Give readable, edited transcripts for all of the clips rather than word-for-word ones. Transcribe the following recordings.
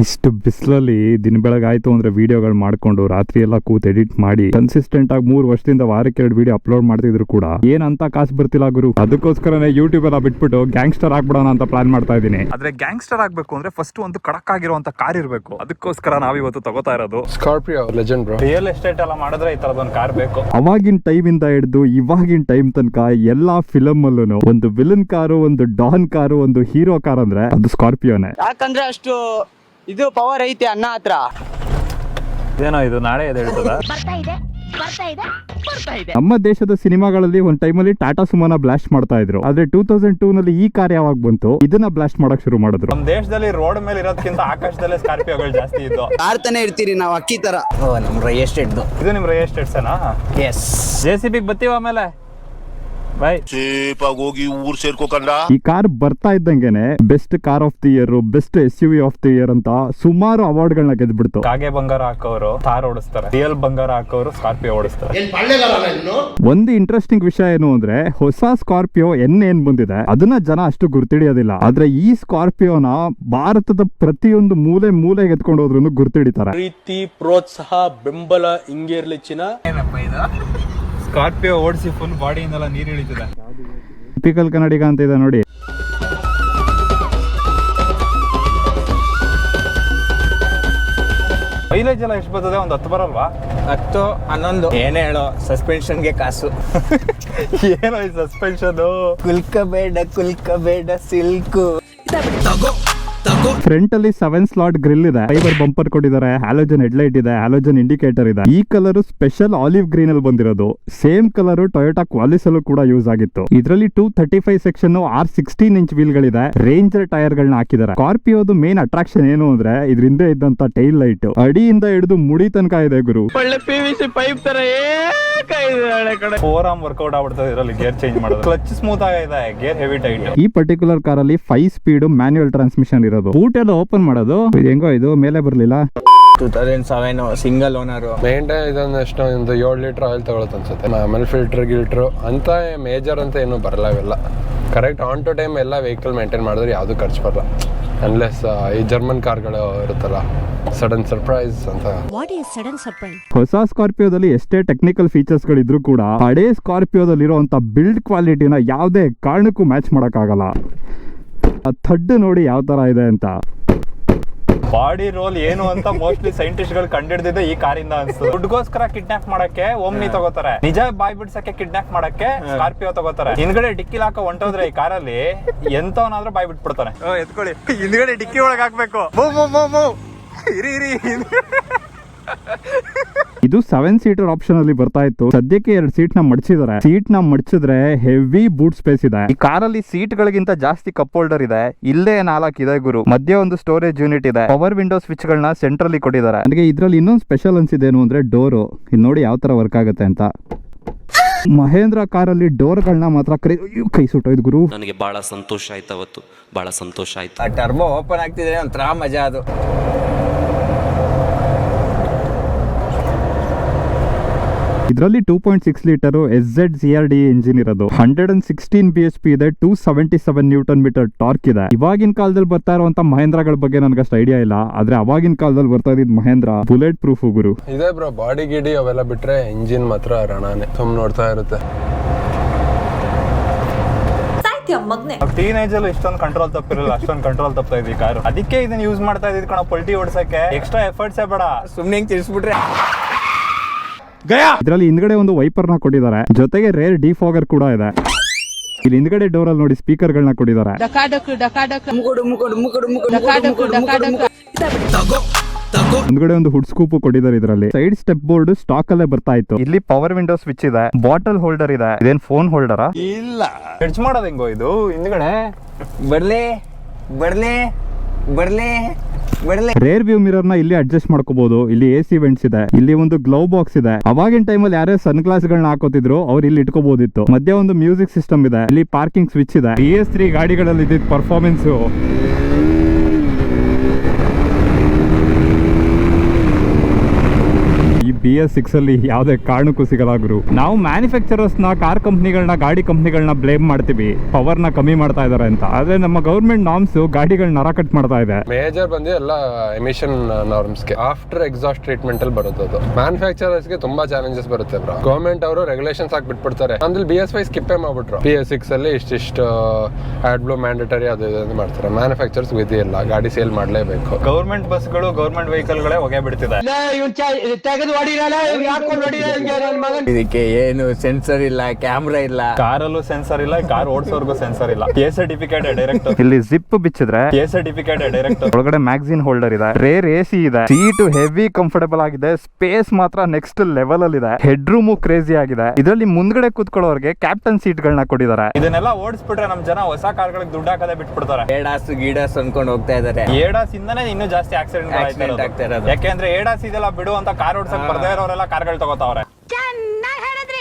ಇಷ್ಟು ಬಿಸಿಲಲ್ಲಿ ದಿನ ಬೆಳಗಾಯ್ತು ಅಂದ್ರೆ ವಿಡಿಯೋಗಳು ಮಾಡ್ಕೊಂಡು ರಾತ್ರಿ ಎಲ್ಲ ಕೂತ್ ಎಡಿಟ್ ಮಾಡಿ ಕನ್ಸಿಸ್ಟೆಂಟ್ ಆಗಿ 3 ವರ್ಷದಿಂದ ವಾರಕ್ಕೆ 2 ವಿಡಿಯೋ ಅಪ್ಲೋಡ್ ಮಾಡ್ತಿದ್ರು ಕೂಡ ಏನಂತ ಕಾಸು ಬರ್ತಿಲ್ಲ ಗುರು. ಅದಕ್ಕೋಸ್ಕರನೇ ಯೂಟ್ಯೂಬ್ ಎಲ್ಲ ಬಿಟ್ಬಿಟ್ಟು ಗ್ಯಾಂಗ್ಸ್ಟರ್ ಆಗ್ಬಿಡೋಣ ಅಂತ ಪ್ಲಾನ್ ಮಾಡ್ತಾ ಇದೀನಿ. ಆದ್ರೆ ಗ್ಯಾಂಗ್ಸ್ಟರ್ ಆಗ್ಬೇಕು ಅಂದ್ರೆ ಫಸ್ಟ್ ಒಂದು ಕಡಕ್ ಆಗಿರುವಂತ ಕಾರ್ ಇರಬೇಕು. ಅದಕ್ಕೋಸ್ಕರ ನಾವಿವತ್ತು ತಗೋತಾ ಇರೋದು Scorpio legend bro. Real estate ಎಲ್ಲ ಮಾಡಿದ್ರೆ ಈ ತರದೊಂದು ಕಾರ್ ಬೇಕು. ಅವಾಗಿನ ಟೈಮ್ ಇಂದ ಹಿಡಿದು ಇವಾಗಿನ ಟೈಮ್ ತನಕ ಎಲ್ಲಾ ಫಿಲಮ್ ಅಲ್ಲೂ ಒಂದು ವಿಲನ್ ಕಾರು, ಒಂದು ಡಾನ್ ಕಾರು, ಒಂದು ಹೀರೋ ಕಾರ್ ಅಂದ್ರೆ ಅದು ಸ್ಕಾರ್ಪಿಯೋನೇ. ಯಾಕಂದ್ರೆ ಅಷ್ಟು ಇದು ಪವರ್ ಐತೆ ಅಣ್ಣ ಹತ್ರ. ಏನೋ ಇದು ನಾಳೆ ಎದ್ದು ಹೇಳ್ತದ. ನಮ್ಮ ದೇಶದ ಸಿನಿಮಾಗಳಲ್ಲಿ ಒಂದ್ ಟೈಮಲ್ಲಿ ಟಾಟಾ ಸುಮೋನ ಬ್ಲಾಸ್ಟ್ ಮಾಡ್ತಾ ಇದ್ರು. ಆದ್ರೆ 2002 ನಲ್ಲಿ ಈ ಕಾರ್ ಯಾವಾಗ ಬಂತು ಇದನ್ನ ಬ್ಲಾಸ್ಟ್ ಮಾಡಕ್ ಶುರು ಮಾಡಿದ್ರು. ನಮ್ಮ ದೇಶದಲ್ಲಿ ರೋಡ್ ಮೇಲೆ ಇರೋದಕ್ಕಿಂತ ಆಕಾಶದಲ್ಲೇ ಸ್ಕಾರ್ಪಿಯೋಗಳು ಜಾಸ್ತಿ ಇದ್ದು. ಆಡ್ತಾನೆ ಇರ್ತೀರಿ ನಾವು ಅಕ್ಕಿ ತರ. ನಮ್ ರೈ ಎಸ್ಟೇಟ್ ಇದು ನಿಮ್ ರೈ ಎಸ್ಟೇಟ್ಸೇನಾ? ಎಸ್. JCB ಬತ್ತೀವಿ ಆಮೇಲೆ ಬೈ ಹೋಗಿ ಊರ್ ಸೇರ್ಕೋಕಂಡ. ಈ ಕಾರ್ ಬರ್ತಾ ಇದ್ದಂಗೆನೆ best car of the year, best SUV of the year ಅಂತ ಸುಮಾರು ಅವಾರ್ಡ್ ಗಳನ್ನ ಗೆದ್ಬಿಡ್ತು. ಕಾಗೆ ಬಂಗಾರ ಹಾಕೋರು ಥಾರ್ ಓಡಿಸ್ತಾರೆ, ರಿಯಲ್ ಬಂಗಾರ ಹಾಕೋರು ಸ್ಕಾರ್ಪಿಯೋ ಓಡಿಸ್ತಾರೆ. ಒಂದು ಇಂಟ್ರೆಸ್ಟಿಂಗ್ ವಿಷಯ ಏನು ಅಂದ್ರೆ ಹೊಸ ಸ್ಕಾರ್ಪಿಯೋ ಏನ್ ಬಂದಿದೆ ಅದನ್ನ ಜನ ಅಷ್ಟು ಗುರ್ತಿಡಿಯೋದಿಲ್ಲ. ಆದ್ರೆ ಈ ಸ್ಕಾರ್ಪಿಯೋನ ಭಾರತದ ಪ್ರತಿಯೊಂದು ಮೂಲೆಗೆ ಎತ್ಕೊಂಡು ಹೋದ್ರು ಗುರ್ತಿಡಿತಾರೆ. ಪ್ರೀತಿ, ಪ್ರೋತ್ಸಾಹ, ಬೆಂಬಲ ಹಿಂಗೆ ಇರ್ಲಿಚ್ಚಿನ ಸ್ಕಾರ್ಪಿಯೋ ಓಡಿಸಿ ಫುಲ್ ಬಾಡಿಯಿಂದೆಲ್ಲ ನೀರು ಇಳಿತಿದೆ. ಟಿಪಿಕಲ್ ಕನ್ನಡಿಗ ಅಂತ ಇದೆ ನೋಡಿ. ಮೈಲೇಜ್ ಎಲ್ಲ ಎಷ್ಟು ಬರ್ತದೆ? ಒಂದು 10 ಬರಲ್ವಾ? 10, 11 ಏನೇ ಹೇಳೋ ಸಸ್ಪೆನ್ಷನ್ಗೆ ಕಾಸು. ಏನೋ ಈ ಸಸ್ಪೆನ್ಷನ್. ಕುಲ್ಕಬೇಡ ಸಿಲ್ಕು. ಫ್ರಂಟ್ ಅಲ್ಲಿ 7 ಸ್ಲಾಟ್ ಗ್ರಿಲ್ ಇದೆ, ಫೈಬರ್ ಬಂಪರ್ ಕೊಟ್ಟಿದ್ದಾರೆ, ಹ್ಯಾಲೋಜನ್ ಹೆಡ್ಲೈಟ್ ಇದೆ, ಹ್ಯಾಲೋಜನ್ ಇಂಡಿಕೇಟರ್ ಇದೆ. ಈ ಕಲರ್ ಸ್ಪೆಷಲ್ ಆಲಿವ್ ಗ್ರೀನ್ ಅಲ್ಲಿ ಬಂದಿರೋದು. ಸೇಮ್ ಕಲರ್ ಟೊಯೋಟಾ ಕ್ವಾಲಿಸ್ ಅಲ್ಲೂ ಕೂಡ ಯೂಸ್ ಆಗಿತ್ತು. ಇದರಲ್ಲಿ 235 ಸೆಕ್ಷನ್ R16 ಇಂಚ್ ವೀಲ್ ಗಳಿದೆ, ರೇಂಜರ್ ಟೈರ್ ಗಳನ್ನ ಹಾಕಿದ್ದಾರೆ. ಸ್ಕಾರ್ಪಿಯೋದು ಮೇನ್ ಅಟ್ರಾಕ್ಷನ್ ಏನು ಅಂದ್ರೆ ಇದ್ರ ಹಿಂದೆ ಇದ್ದಂತ ಟೈಲ್ ಲೈಟ್ ಅಡಿಯಿಂದ ಹಿಡಿದು ಮುಡಿ ತನಕ ಇದೆ ಗುರು. ಒಳ್ಳೆ PVC ಪೈಪ್ ತರ ಫೋರ್ ಆರ್ಮ್ ವರ್ಕೌಟ್ ಆಗ್ಬಿಡ್ತದೆ ಇದರಲ್ಲಿ. ಗೇರ್ ಚೇಂಜ್ ಮಾಡೋದು, ಕ್ಲಚ್ ಸ್ಮೂತ್ ಆಗಿದೆ, ಗೇರ್ ಹೆವಿ ಟೈಟ್. ಈ ಪರ್ಟಿಕ್ಯುಲರ್ ಕಾರ್ ಅಲ್ಲಿ 5 ಸ್ಪೀಡ್ ಮ್ಯಾನ್ಯುಯಲ್ ಟ್ರಾನ್ಸ್ಮಿಷನ್ ಇರೋದು. ಬೂಟ್ ಎಲ್ಲ ಓಪನ್ ಮಾಡೋದು ಇದು ಹೆಂಗೋ ಇದು ಮೇಲೆ ಬರ್ಲಿಲ್ಲ. 2007 ಸಿಂಗಲ್ ಓನರ್. ಮೇಂಟೈನ್ ಇದೊಂದು ಎಷ್ಟೋ ಒಂದು 7 ಲೀಟರ್ ಆಯಿಲ್ ತಗೊಳುತ್ತೆ ಅನ್ಸುತ್ತೆ. ಆಮೇಲೆ ಗಿಲ್ಟ್ರು ಅಂತ ಮೇಜರ್ ಅಂತ ಏನು ಬರಲ್ಲ. ಇವೆಲ್ಲ ಕರೆಕ್ಟ್ ಆನ್ ಟು ಟೈಮ್ ಎಲ್ಲ ವೆಹಿಕಲ್ ಮೇಂಟೈನ್ ಮಾಡಿದ್ರೆ ಯಾವುದು ಖರ್ಚು ಬರಲ್ಲ. ಅನ್ಲೆಸ್ ಈ ಜರ್ಮನ್ ಕಾರ್ಗಳು ಇರುತ್ತಲ್ಲ, ಸಡನ್ ಸರ್ಪ್ರೈಸ್ ಅಂತ. ಹೊಸ ಸ್ಕಾರ್ಪಿಯೋದಲ್ಲಿ ಎಷ್ಟೇ ಟೆಕ್ನಿಕಲ್ ಫೀಚರ್ಸ್ ಗಳಿದ್ರು ಕೂಡ ಹಳೇ ಸ್ಕಾರ್ಪಿಯೋದಲ್ಲಿ ಇರುವಂತ ಬಿಲ್ಡ್ ಕ್ವಾಲಿಟಿನ ಯಾವುದೇ ಕಾರಣಕ್ಕೂ ಮ್ಯಾಚ್ ಮಾಡಕ್ ಆಗಲ್ಲ. ಥಡ್ ನೋಡಿ ಯಾವ ತರ ಇದೆ ಅಂತ. ಬಾಡಿ ರೋಲ್ ಏನು ಅಂತ ಮೋಸ್ಟ್ಲಿ ಸೈಂಟಿಸ್ಟ್ ಗಳು ಕಂಡಿಡ್ದಿದ್ದು ಈ ಕಾರಿಂದ ಅನ್ಸುತ್ತೆ. ದುಡ್ಗೋಸ್ಕರ ಕಿಡ್ನಾಪ್ ಮಾಡಕ್ಕೆ ಓಮ್ನಿ ತಗೋತಾರೆ, ನಿಜ ಬಾಯ್ ಬಿಡ್ಸಕ್ಕೆ ಕಿಡ್ನಾಪ್ ಮಾಡಕ್ಕೆ ಸ್ಕಾರ್ಪಿಯೋ ತಗೋತಾರೆ. ಹಿಂದ್ಗಡೆ ಡಿಕ್ಕಿ ಹಾಕ ಹೊಂಟೋದ್ರೆ ಈ ಕಾರಲ್ಲಿ ಎಂತವನಾದ್ರೂ ಬಾಯ್ ಬಿಟ್ಬಿಡ್ತಾನೆ. ಎತ್ಕೊಳ್ಳಿ, ಹಿಂದ್ಗಡೆ ಡಿಕ್ಕಿ ಒಳಗೆ ಹಾಕ್ಬೇಕು. ಇರಿ ಇದು 7 ಸೀಟರ್ ಆಪ್ಷನ್ ಅಲ್ಲಿ ಬರ್ತಾ ಇತ್ತು. ಸದ್ಯಕ್ಕೆ 2 ಸೀಟ್ ನ ಮಡ್ಚಿದ್ದಾರೆ. ಸೀಟ್ ನ ಮಡ್ಚಿದ್ರೆ ಹೆವಿ ಬೂಟ್ ಸ್ಪೇಸ್ ಇದೆ. ಈ ಕಾರಲ್ಲಿ ಸೀಟ್ ಗಳಿಗಿಂತ ಜಾಸ್ತಿ ಕಪ್ ಹೋಲ್ಡರ್ ಇದೆ. ಇಲ್ಲೇ 4 ಇದೆ ಗುರು. ಮಧ್ಯೆ ಒಂದು ಸ್ಟೋರೇಜ್ ಯೂನಿಟ್ ಇದೆ. ಪವರ್ ವಿಂಡೋ ಸ್ವಿಚ್ ಗಳನ್ನ ಸೆಂಟ್ರಲ್ಲಿ ಕೊಟ್ಟಿದ್ದಾರೆ. ನನಗೆ ಇದ್ರಲ್ಲಿ ಇನ್ನೊಂದು ಸ್ಪೆಷಲ್ ಅನ್ಸಿದೇನು ಅಂದ್ರೆ ಡೋರು. ಇದು ನೋಡಿ ಯಾವ ತರ ವರ್ಕ್ ಆಗುತ್ತೆ ಅಂತ. ಮಹೇಂದ್ರ ಕಾರಲ್ಲಿ ಡೋರ್ ಗಳನ್ನ ಮಾತ್ರ ಕೈ ಸುಟ್ಟೋಯ್ತು ಗುರು. ನನಗೆ ಬಹಳ ಸಂತೋಷ ಆಯ್ತು, ಅವತ್ತು ಬಹಳ ಸಂತೋಷ ಆಯ್ತು. ಆ ಟರ್ಬೋ ಓಪನ್ ಆಗ್ತಿದ್ರೆ ಒಂಥರ ಮಜಾ ಅದು. ಇದರಲ್ಲಿ 2.6 ಲೀಟರ್ SZ CRD ಇಂಜಿನ್ ಇರೋದು. 116 BHP ಇದೆ, 277 ನ್ಯೂಟನ್ ಮೀಟರ್ ಟಾರ್ಕ್ ಇದೆ. ಇವಾಗಿನ ಕಾಲದಲ್ಲಿ ಬರ್ತಾ ಇರುವಂತ ಮಹೇಂದ್ರಗಳ ಬಗ್ಗೆ ನನಗೆ ಅಷ್ಟು ಐಡಿಯಾ ಇಲ್ಲ. ಆದ್ರೆ ಅವಾಗಿನ ಕಾಲದಲ್ಲಿ ಬರ್ತಾ ಇದ್ದ ಮಹೇಂದ್ರ ಬುಲೆಟ್ ಪ್ರೂಫ್ ಗುರು. ಇದೆ ಬ್ರೋ, ಬಾಡಿ ಗಿಡಿ ಅವೆಲ್ಲ ಬಿಟ್ರೆ ಇಂಜಿನ್ ಮಾತ್ರ ರಣಾನೆ. ಸುಮ್ ನೋಡ್ತಾ ಇರುತ್ತೆ. ಟೀನೇಜ್ ಅಲ್ಲಿ ಇಷ್ಟೊಂದು ಕಂಟ್ರೋಲ್ ತಪ್ಪಿರಲ್ಲ, ಅಷ್ಟೊಂದು ಕಂಟ್ರೋಲ್ ತಪ್ತಾ ಇದೆ ಈ ಕಾರು. ಅದಕ್ಕೆ ಇದನ್ನ ಯೂಸ್ ಮಾಡ್ತಾ ಇದ್ದಿದ್ ಕಣ ಪಲ್ಟಿ ಓಡಿಸಕ್ಕೆ. ಎಕ್ಸ್ಟ್ರಾ ಎಫರ್ಟ್ಸ್ ಬೇಡ, ಸುಮ್ನೆ ತಿರ್ಸ್ಬಿಟ್ರೆ. ಇದರಲ್ಲಿ ಹಿಂದ್ಗಡೆ ಒಂದು ವೈಪರ್ ನ ಕೊಟ್ಟಿದ್ದಾರೆ, ಜೊತೆಗೆ ರೇರ್ ಡಿಫಾಗರ್ ಕೂಡ ಇದೆ. ಇಲ್ಲಿ ಹಿಂದ್ಗಡೆ ಡೋರ್ ಅಲ್ಲಿ ನೋಡಿ ಸ್ಪೀಕರ್ ಗಳನ್ನ ಕೊಟ್ಟಿದ್ದಾರೆ. ಮುಂದ್ಗಡೆ ಒಂದು ಹುಡ್ ಸ್ಕೂಪ್ ಕೊಟ್ಟಿದ್ದಾರೆ. ಇದರಲ್ಲಿ ಸೈಡ್ ಸ್ಟೆಪ್ ಬೋರ್ಡ್ ಸ್ಟಾಕ್ ಅಲ್ಲೇ ಬರ್ತಾ ಇತ್ತು. ಇಲ್ಲಿ ಪವರ್ ವಿಂಡೋ ಸ್ವಿಚ್ ಇದೆ, ಬಾಟಲ್ ಹೋಲ್ಡರ್ ಇದೆ. ಇದೇನ್ ಫೋನ್ ಹೋಲ್ಡರಾ? ಇಲ್ಲ, ಹೆಡ್ಜ್ ಮಾಡೋದು ಹೆಂಗೋ ಇದು. ಹಿಂದ್ಗಡೆ ಬರ್ಲಿ ರೇರ್ ವ್ಯೂ ಮಿರರ್ ನ ಇಲ್ಲಿ ಅಡ್ಜಸ್ಟ್ ಮಾಡ್ಕೋಬಹುದು. ಇಲ್ಲಿ AC ವೆಂಟ್ಸ್ ಇದೆ. ಇಲ್ಲಿ ಒಂದು ಗ್ಲೌ ಬಾಕ್ಸ್ ಇದೆ. ಅವಾಗಿನ ಟೈಮಲ್ಲಿ ಯಾರೇ ಸನ್ ಗ್ಲಾಸ್ ಗಳನ್ನ ಹಾಕೋತಿದ್ರು ಅವ್ರು ಇಲ್ಲಿ ಇಟ್ಕೋಬಹುದಿತ್ತು. ಮಧ್ಯೆ ಒಂದು ಮ್ಯೂಸಿಕ್ ಸಿಸ್ಟಮ್ ಇದೆ. ಇಲ್ಲಿ ಪಾರ್ಕಿಂಗ್ ಸ್ವಿಚ್ ಇದೆ. PS3 ಗಾಡಿಗಳಲ್ಲಿ ಇದ್ದಿದ್ದ ಪರ್ಫಾರ್ಮೆನ್ಸ್ ಈ BS6 ಅಲ್ಲಿ ಯಾವುದೇ ಕಾರಣಕ್ಕೂ ಸಿಗಲ್ಲ ಗುರು. ನಾವು ಮ್ಯಾನುಫ್ಯಾಕ್ಚರರ್ಸ್ ನ, ಕಾರ್ ಕಂಪ್ನಿಗಳನ್ನ, ಗಾಡಿ ಕಂಪ್ನಿಗಳನ್ನ ಬ್ಲೇಮ್ ಮಾಡ್ತೀವಿ ಪವರ್ ನ ಕಮ್ಮಿ ಮಾಡ್ತಾ ಇದಾರೆ ಅಂತ. ಆದ್ರೆ ನಮ್ಮ ಗವರ್ಮೆಂಟ್ ನಾರ್ಮ್ಸ್ ಗಾಡಿಗಳನ್ನ ನರ ಕಟ್ ಮಾಡ್ತಾ ಇದೆ. ಮೇಜರ್ ಬಂದು ಎಲ್ಲ ಎಮಿಷನ್ ನಾರ್ಮ್ಸ್ಗೆ ಆಫ್ಟರ್ ಎಕ್ಸಾಸ್ಟ್ ಟ್ರೀಟ್ಮೆಂಟ್ ಅಲ್ಲಿ ಬರುತ್ತೆ. ಅದು ಮ್ಯಾನುಫ್ಯಾಕ್ಚರರ್ಸ್ ಗೆ ತುಂಬಾ ಚಾಲೆಂಜಸ್ ಬರುತ್ತೆ ಬ್ರೋ. ಗವರ್ಮೆಂಟ್ ಅವರು ರೆಗ್ಯುಲೇಷನ್ಸ್ ಹಾಕಿ ಬಿಟ್ಬಿಡ್ತಾರೆ. ಆಮೇಲೆ BS5 ಸ್ಕಿಪ್ಪೇ ಮಾಡ್ಬಿಟ್ರು. BS6 ಅಲ್ಲಿ ಇಷ್ಟಿಷ್ಟು ಆಡ್ ಬ್ಲೂ ಮ್ಯಾಂಡೇಟರಿ ಅದು ಇದು ಮಾಡ್ತಾರೆ. ಮ್ಯಾನುಫ್ಯಾಕ್ಚರ್ಸ್ ವಿಧಿ ಇಲ್ಲ, ಗಾಡಿ ಸೇಲ್ ಮಾಡಲೇಬೇಕು. ಗೌರ್ಮೆಂಟ್ ಬಸ್ಗಳು, ಗೌರ್ಮೆಂಟ್ ವೆಹಿಕಲ್ ಗಳೇ ಹೊಗೆ ಬಿಡ್ತಿದೆ. ಇದಕ್ಕೆ ಏನು ಸೆನ್ಸರ್ ಇಲ್ಲ, ಕ್ಯಾಮ್ರಾ ಇಲ್ಲ. ಕಾರಲ್ಲೂ ಸೆನ್ಸರ್ ಇಲ್ಲ, ಕಾರ್ ಓಡಿಸೋರ್ಗೂ ಸೆನ್ಸರ್ ಇಲ್ಲ. A certificate direct. ಇಲ್ಲಿ ಜಿಪ್ ಬಿಚ್ಚಿದ್ರೆ ಎ ಸರ್ಟಿಫಿಕೇಟ್ ಡೈರೆಕ್ಟ್. ಒಳಗಡೆ ಮ್ಯಾಗ್ಝಿನ್ ಹೋಲ್ಡರ್ ಇದೆ, ರೇರ್ AC ಇದೆ, ಸೀಟ್ ಹೆವಿ ಕಂಫರ್ಟಬಲ್ ಆಗಿದೆ, ಸ್ಪೇಸ್ ಮಾತ್ರ ನೆಕ್ಸ್ಟ್ ಲೆವೆಲ್ ಅಲ್ಲಿ ಇದೆ, ಹೆಡ್ ರೂಮ್ ಕ್ರೇಜಿ ಆಗಿದೆ. ಇದರಲ್ಲಿ ಮುಂದ್ಗಡೆ ಕೂತ್ಕೊಳ್ಳೋರ್ಗೆ ಕ್ಯಾಪ್ಟನ್ ಸೀಟ್ ಗಳನ್ನ ಕೊಟ್ಟಿದ್ದಾರೆ. ಇದನ್ನೆಲ್ಲ ಓಡಿಸ್ಬಿಟ್ರೆ ನಮ್ ಜನ ಹೊಸ ಕಾರ್ಗಳಿಗೆ ದುಡ್ಡು ಹಾಕದೆ ಬಿಟ್ಬಿಡ್ತಾರೆ. ಏಡಾಸ್ ಗೀಡಾಸ್ ಅನ್ಕೊಂಡು ಹೋಗ್ತಾ ಇದಾರೆ. ಏಡಾಸ್ ಇಂದಾನೆ ಇನ್ನೂ ಜಾಸ್ತಿ ಆಕ್ಸಿಡೆಂಟ್ ಆಗ್ತಾ ಇರೋದು. ಯಾಕೆಂದ್ರೆ ಏಡಾಸ್ ಇದೆಲ್ಲ ಬಿಡು ಅಂತ ಕಾರ್ ಓಡ್ಸಕ್ ಬರ್ದೇ ಇರೋರೆಲ್ಲ ಕಾರ್ಗಳು ತಗೋತಾವ್ರೆ.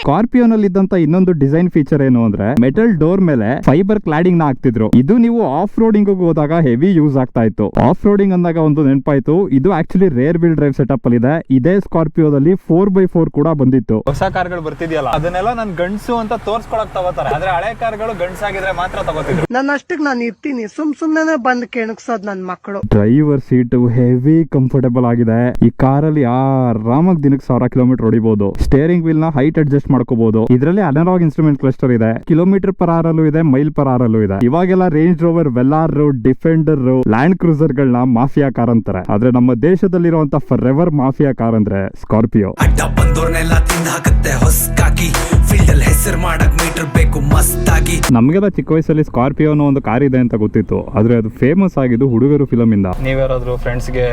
ಸ್ಕಾರ್ಪಿಯೋನಲ್ಲಿ ಇದ್ದಂತ ಇನ್ನೊಂದು ಡಿಸೈನ್ ಫೀಚರ್ ಏನು ಅಂದ್ರೆ ಮೆಟಲ್ ಡೋರ್ ಮೇಲೆ ಫೈಬರ್ ಕ್ಲಾಡಿಂಗ್ ನ ಹಾಕ್ತಿದ್ರು. ಇದು ನೀವು ಆಫ್ ರೋಡಿಂಗ್ ಹೋದಾಗ ಹೆವಿ ಯೂಸ್ ಆಗ್ತಾ ಇತ್ತು. ಆಫ್ ರೋಡಿಂಗ್ ಅಂದಾಗ ಒಂದು ನೆನಪಾಯ್ತು, ಇದು actually rear wheel drive setup ಅಲ್ಲಿ ಇದೆ. ಇದೇ ಸ್ಕಾರ್ಪಿಯೋದಲ್ಲಿ 4x4 ಕೂಡ ಬಂದಿತ್ತು. ಹೊಸ ಕಾರ್ಗಳು ಬರ್ತಿದ್ಯಲ್ಲ, ಅದನ್ನೆಲ್ಲ ನನ್ ಗಂಡ್ಸು ಅಂತ ತೋರ್ಸ್ಕೊಳಕ್ ತಗೋತಾರೆ. ಆದ್ರೆ ಹಳೆ ಕಾರ್ಗಳು ಗಂಡ್ಸಾಗಿದ್ರೆ ಮಾತ್ರ ತಗೋತಿದ್ರು. ನನ್ನ ಅಷ್ಟಕ್ಕೆ ನಾನು ಇರ್ತೀನಿ, ಸುಮ್ನೆ ಬಂದ್ ಕೆಣಕ್ಸೋದ್ ನನ್ ಮಕ್ಕಳು. ಡ್ರೈವರ್ ಸೀಟ್ ಹೆವಿ ಕಂಫರ್ಟಬಲ್ ಆಗಿದೆ. ಈ ಕಾರಲ್ಲಿ ಆರಾಮಾಗಿ ದಿನಕ್ಕೆ 1000 ಕಿಲೋಮೀಟರ್ ಹೊಡಿಬಹುದು. ಸ್ಟೇರಿಂಗ್ ವೀಲ್ ನ ಹೈಟ್ ಅಡ್ಜಸ್ಟ್ ಮಾಡ್ಕೋಬಹುದು. ಇದರಲ್ಲಿ ಅನಲಾಗ್ ಇನ್ಸ್ಟ್ರೂಮೆಂಟ್ ಕ್ಲಸ್ಟರ್ ಇದೆ, ಕಿಲೋಮೀಟರ್ ಪರ್ ಅವರ್ ಅಲ್ಲೂ ಇದೆ, ಮೈಲ್ ಪರ್ ಅವರ್ ಅಲ್ಲೂ ಇದೆ. ಇವಾಗೆಲ್ಲ Range Rover, Velar, Defender, Land Cruiser ಗಳನ್ನ ಮಾಫಿಯಾ ಕಾರ್ ಅಂತಾರೆ. ಆದ್ರೆ ನಮ್ಮ ದೇಶದಲ್ಲಿರುವಂತ ಫಾರ್ ಎವರ್ ಮಾಫಿಯಾ ಕಾರ್ ಅಂದ್ರೆ ಸ್ಕಾರ್ಪಿಯೋ. ಅಡ್ಡ ಬಂದೋರ್ನೆಲ್ಲ ತಿಂದ ಹಾಕತ್ತೆ ಹೊಸ್ಕಾಗಿ, ಫೀಲ್ಡ್ ಅಲ್ಲಿ ಹೆಸರು ಮಾಡಕ್ ಮೀಟರ್ ಬೇಕು ಮಸ್ತಾಗಿ. ನಮ್ಗೆಲ್ಲ ಚಿಕ್ಕ ವಯಸ್ಸಲ್ಲಿ ಸ್ಕಾರ್ಪಿಯೋ ಅನ್ನೋ ಒಂದು ಕಾರ್ ಇದೆ ಅಂತ ಗೊತ್ತಿತ್ತು, ಆದ್ರೆ ಅದು ಫೇಮಸ್ ಆಗಿದ್ದು ಹುಡುಗರು ಫಿಲಮ್ ಇಂದ. ನೀವ್ಯಾರಾದ್ರೂ ಫ್ರೆಂಡ್ಸ್ಗೆ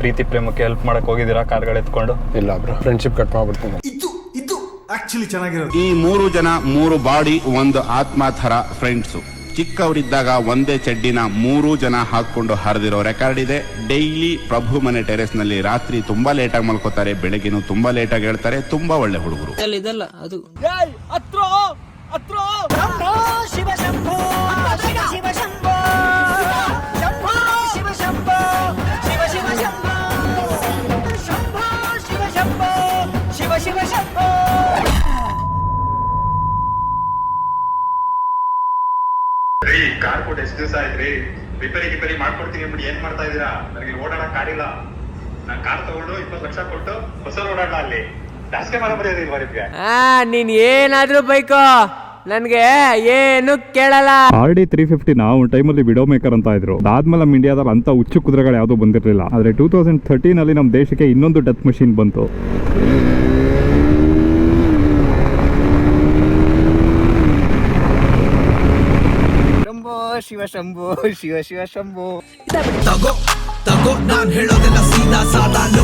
ಪ್ರೀತಿ ಪ್ರೇಮಕ್ಕೆ ಹೆಲ್ಪ್ ಮಾಡಕ್ ಹೋಗಿದ್ದೀರಾ ಕಾರ್ಗಳು ಎತ್ಕೊಂಡು? ಇಲ್ಲ ಬ್ರೋ, ಫ್ರೆಂಡ್ಶಿಪ್ ಕಟ್ ಮಾಡ್ಬಿಡ್ತೀನಿ. ಈ 3 ಜನ 3 ಬಾಡಿ ಒಂದು ಆತ್ಮ ಥರ ಫ್ರೆಂಡ್ಸು. ಚಿಕ್ಕವರಿದ್ದಾಗ ಒಂದೇ ಚಡ್ಡಿನ 3 ಜನ ಹಾಕೊಂಡು ಹರಿದಿರೋ ರೆಕಾರ್ಡ್ ಇದೆ. ಡೈಲಿ ಪ್ರಭು ಮನೆ ಟೆರೆಸ್ ನಲ್ಲಿ ರಾತ್ರಿ ತುಂಬಾ ಲೇಟಾಗಿ ಮಲ್ಕೋತಾರೆ, ಬೆಳಗ್ಗೆನೂ ತುಂಬಾ ಲೇಟಾಗಿ ಹೇಳ್ತಾರೆ. ತುಂಬಾ ಒಳ್ಳೆ ಹುಡುಗರು. ಕಾರ್ ಕೊಟ್ಟು ಎಷ್ಟು ದಿವಸ ಆಯ್ತ್ರಿ? ರಿಪೇರಿ ಮಾಡ್ಕೊಡ್ತೀನಿ ಬಿಡಿ, ಏನ್ ಮಾಡ್ತಾ ಇದೀರಾ? ನನಗೆ ಓಡಾಡಕ್ ಕಾರಿಲ್ಲ. ನಾನ್ ಕಾರ್ ತಗೊಂಡು 20 ಲಕ್ಷ ಕೊಟ್ಟು ಬಸ್ಸಲ್ಲಿ ಓಡಾಡ, ಅಲ್ಲಿ ಜಾಸ್ತಿ ಮರ್ಯಾದೆ ಇಲ್ವಾ ನಿಮ್ಗೆ? ನೀನ್ ಏನಾದ್ರೂ ಬೈಕೋ, ನನ್ಗೆ ಏನು ಕೇಳಲ್ಲ. RD 350 ನ ಒಂದು ಟೈಮಲ್ಲಿ ವಿಡೋ ಮೇಕರ್ ಅಂತ ಇದ್ರು. ಅದಾದ್ಮೇಲೆ ನಮ್ಮ ಇಂಡಿಯಾದಲ್ಲಿ ಅಂತ ಹುಚ್ಚು ಕುದುರೆಗಳು ಯಾವ್ದು ಬಂದಿರಲಿಲ್ಲ. ಆದ್ರೆ 2013 ಅಲ್ಲಿ ನಮ್ಮ ದೇಶಕ್ಕೆ ಇನ್ನೊಂದು ಡೆತ್ ಮಷೀನ್ ಬಂತು. ಶಿವ ಶಂಭು, ಶಿವ ಶಿವ ಶಂಭು. ತಗೋ ತಗೋ ನಾನ್ ಹೇಳೋದೆ